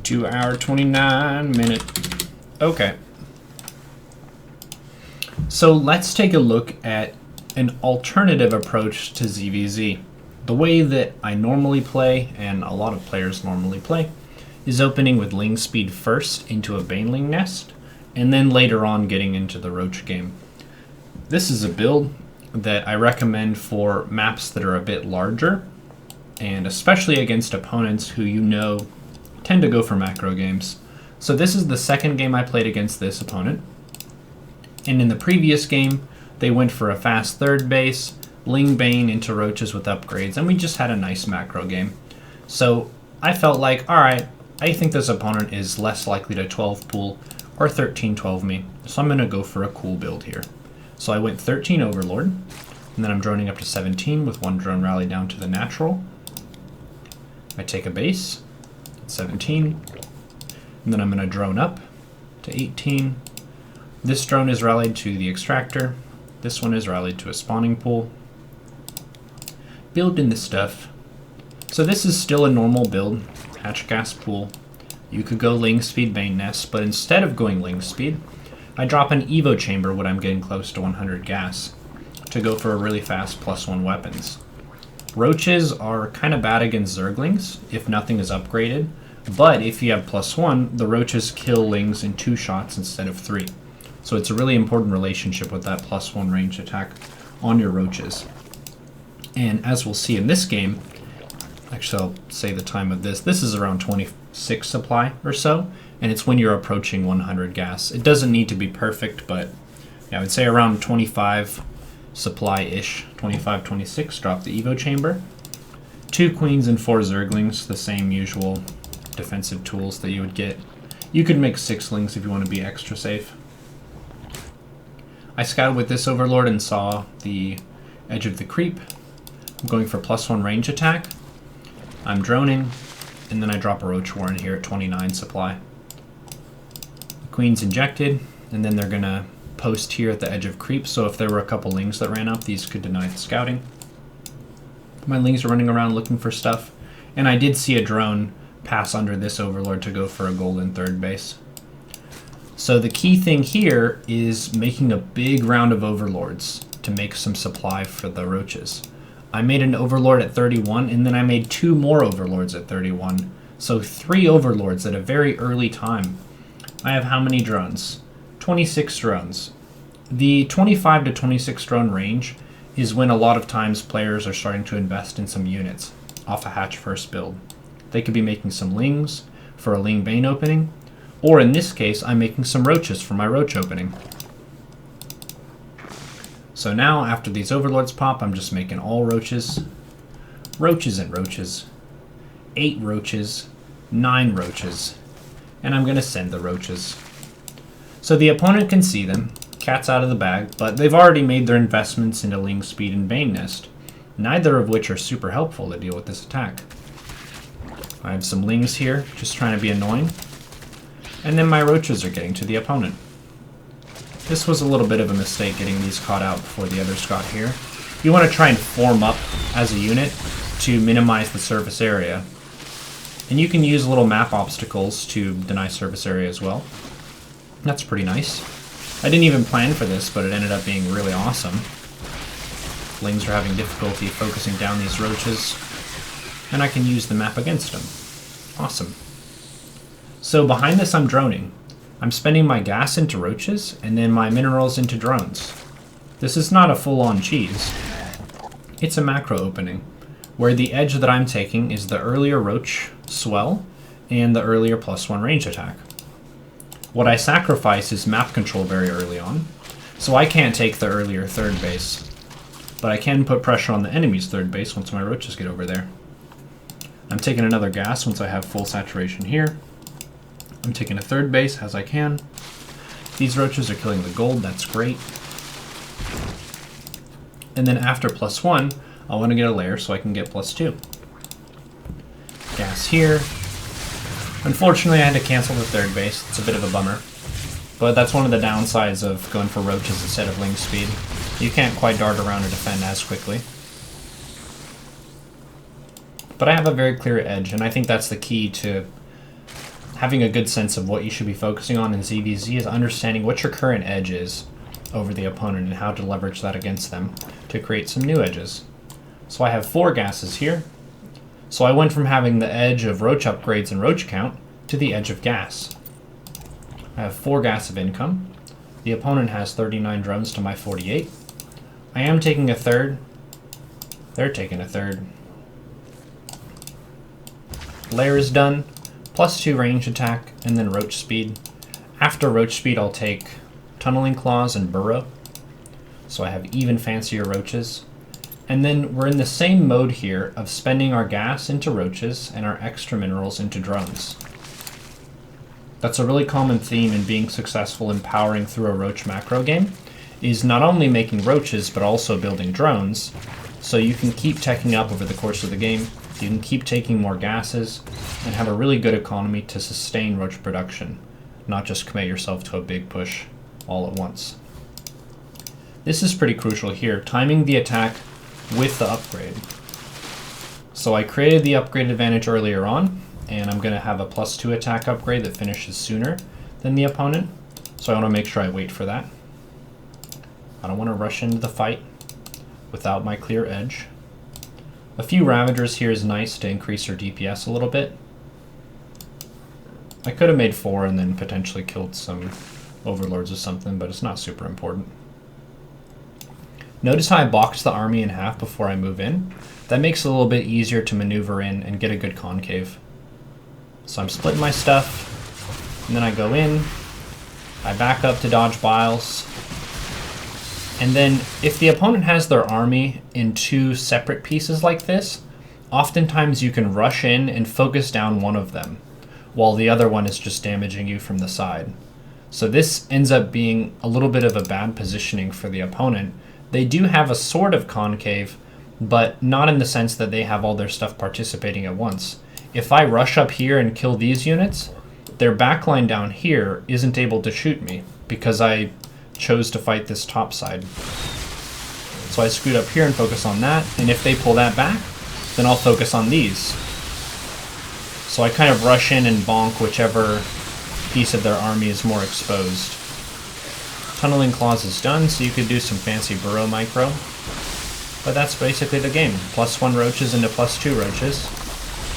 2-hour, 29-minute. Okay. So let's take a look at an alternative approach to ZvZ. The way that I normally play, and a lot of players normally play, is opening with Ling Speed first into a Baneling nest, and then later on getting into the Roach game. This is a build that I recommend for maps that are a bit larger, and especially against opponents who you know tend to go for macro games. So this is the second game I played against this opponent. And in the previous game, they went for a fast third base, Ling Bane into Roaches with upgrades, and we just had a nice macro game. So I felt like, alright, I think this opponent is less likely to 12 pool or 13-12 me, so I'm going to go for a cool build here. So I went 13 Overlord, and then I'm droning up to 17 with one drone rally down to the natural. I take a base, 17, and then I'm going to drone up to 18. This drone is rallied to the extractor. This one is rallied to a spawning pool. Build in the stuff. So this is still a normal build, hatch gas pool. You could go Ling Speed Bane Nest, but instead of going Ling Speed, I drop an Evo Chamber when I'm getting close to 100 gas to go for a really fast +1 weapons. Roaches are kind of bad against Zerglings if nothing is upgraded, but if you have +1, the Roaches kill Lings in 2 shots instead of 3. So it's a really important relationship with that +1 range attack on your Roaches. And as we'll see in this game, actually I'll say the time of this is around 26 supply or so, and it's when you're approaching 100 gas. It doesn't need to be perfect, but yeah, I would say around 25 supply-ish, 25, 26, drop the Evo Chamber. 2 Queens and 4 Zerglings, the same usual defensive tools that you would get. You could make 6 Lings if you want to be extra safe. I scouted with this Overlord and saw the edge of the creep. I'm going for +1 range attack. I'm droning, and then I drop a Roach Warren here at 29 supply. The Queen's injected, and then they're going to post here at the edge of creep, so if there were a couple Lings that ran up, these could deny the scouting. My Lings are running around looking for stuff, and I did see a drone pass under this Overlord to go for a golden third base. So the key thing here is making a big round of Overlords to make some supply for the Roaches. I made an Overlord at 31, and then I made 2 more Overlords at 31. So 3 Overlords at a very early time. I have how many drones? 26 drones. The 25 to 26 drone range is when a lot of times players are starting to invest in some units off a hatch first build. They could be making some Lings for a Ling Bane opening, or in this case, I'm making some Roaches for my Roach opening. So now, after these Overlords pop, I'm just making all Roaches. Roaches and Roaches. 8 Roaches. 9 Roaches. And I'm going to send the Roaches. So the opponent can see them. Cat's out of the bag, but they've already made their investments into Ling Speed and Bane Nest, neither of which are super helpful to deal with this attack. I have some Lings here, just trying to be annoying. And then my Roaches are getting to the opponent. This was a little bit of a mistake getting these caught out before the others got here. You want to try and form up as a unit to minimize the surface area. And you can use little map obstacles to deny surface area as well. That's pretty nice. I didn't even plan for this, but it ended up being really awesome. Lings are having difficulty focusing down these Roaches, and I can use the map against them. Awesome. So behind this I'm droning. I'm spending my gas into Roaches, and then my minerals into drones. This is not a full-on cheese. It's a macro opening, where the edge that I'm taking is the earlier Roach swell and the earlier +1 range attack. What I sacrifice is map control very early on, so I can't take the earlier third base, but I can put pressure on the enemy's third base once my Roaches get over there. I'm taking another gas once I have full saturation here. I'm taking a third base as I can. These Roaches are killing the gold, that's great. And then after +1, I want to get a layer so I can get +2. Gas here. Unfortunately, I had to cancel the third base. It's a bit of a bummer. But that's one of the downsides of going for Roaches instead of Ling Speed. You can't quite dart around or defend as quickly. But I have a very clear edge, and I think that's the key to having a good sense of what you should be focusing on in ZvZ is understanding what your current edge is over the opponent and how to leverage that against them to create some new edges. So I have 4 gases here. So I went from having the edge of roach upgrades and roach count to the edge of gas. I have 4 gas of income. The opponent has 39 drones to my 48. I am taking a third. They're taking a third. Layer is done. +2 range attack, and then roach speed. After roach speed, I'll take tunneling claws and burrow. So I have even fancier roaches. And then we're in the same mode here of spending our gas into roaches and our extra minerals into drones. That's a really common theme in being successful in powering through a roach macro game, is not only making roaches, but also building drones, so you can keep teching up over the course of the game. You can keep taking more gases and have a really good economy to sustain roach production, not just commit yourself to a big push all at once. This is pretty crucial here, timing the attack with the upgrade. So I created the upgrade advantage earlier on, and I'm going to have a +2 attack upgrade that finishes sooner than the opponent, so I want to make sure I wait for that. I don't want to rush into the fight without my clear edge. A few Ravagers here is nice to increase your DPS a little bit. I could have made 4 and then potentially killed some Overlords or something, but it's not super important. Notice how I boxed the army in half before I move in? That makes it a little bit easier to maneuver in and get a good concave. So I'm splitting my stuff, and then I go in, I back up to dodge biles, and then if the opponent has their army in 2 separate pieces like this, oftentimes you can rush in and focus down one of them, while the other one is just damaging you from the side. So this ends up being a little bit of a bad positioning for the opponent. They do have a sort of concave, but not in the sense that they have all their stuff participating at once. If I rush up here and kill these units, their backline down here isn't able to shoot me because I chose to fight this top side. So I scoot up here and focus on that, and if they pull that back, then I'll focus on these. So I kind of rush in and bonk whichever piece of their army is more exposed. Tunneling Claws is done, so you could do some fancy burrow micro. But that's basically the game. +1 roaches into +2 roaches.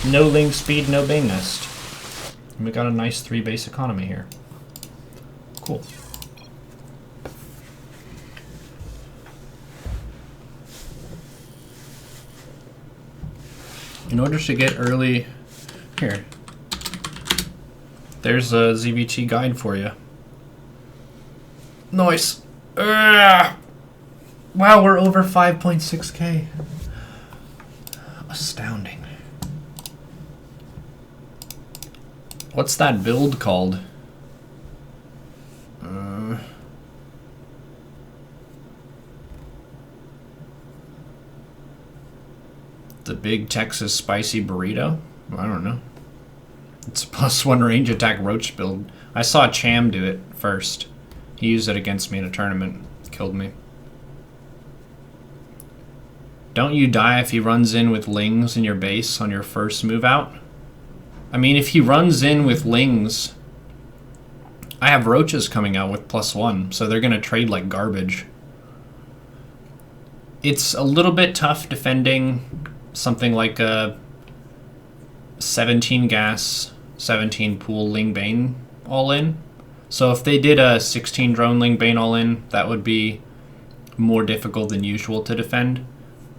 No ling speed, no bane nest. And we got a nice 3 base economy here. Cool. In order to get early, here, there's a ZvT guide for you. Nice. Wow, we're over 5.6k. Astounding. What's that build called? The Big Texas Spicy Burrito? I don't know. It's a +1 range attack roach build. I saw Cham do it first. He used it against me in a tournament. Killed me. Don't you die if he runs in with lings in your base on your first move out? I mean, if he runs in with lings, I have roaches coming out with +1, so they're going to trade like garbage. It's a little bit tough defending something like a 17 gas, 17 pool Ling Bane all in. So if they did a 16 drone Ling Bane all in, that would be more difficult than usual to defend.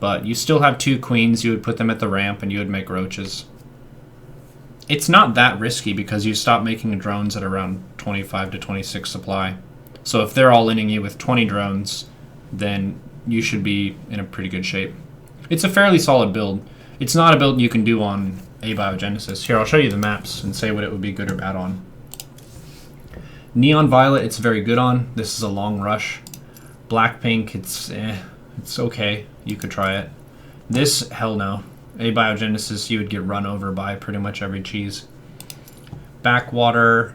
But you still have 2 queens, you would put them at the ramp and you would make roaches. It's not that risky because you stop making drones at around 25 to 26 supply. So if they're all inning you with 20 drones, then you should be in a pretty good shape. It's a fairly solid build. It's not a build you can do on Abiogenesis. Here, I'll show you the maps and say what it would be good or bad on. Neon Violet, it's very good on. This is a long rush. Blackpink, it's okay. You could try it. This, hell no. Abiogenesis, you would get run over by pretty much every cheese. Backwater,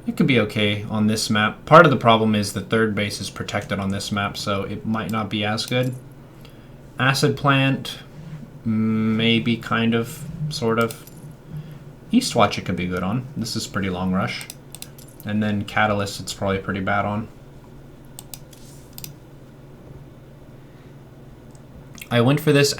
it could be okay on this map. Part of the problem is the third base is protected on this map, so it might not be as good. Acid Plant, maybe, kind of, sort of. Eastwatch it could be good on. This is pretty long rush. And then Catalyst it's probably pretty bad on. I went for this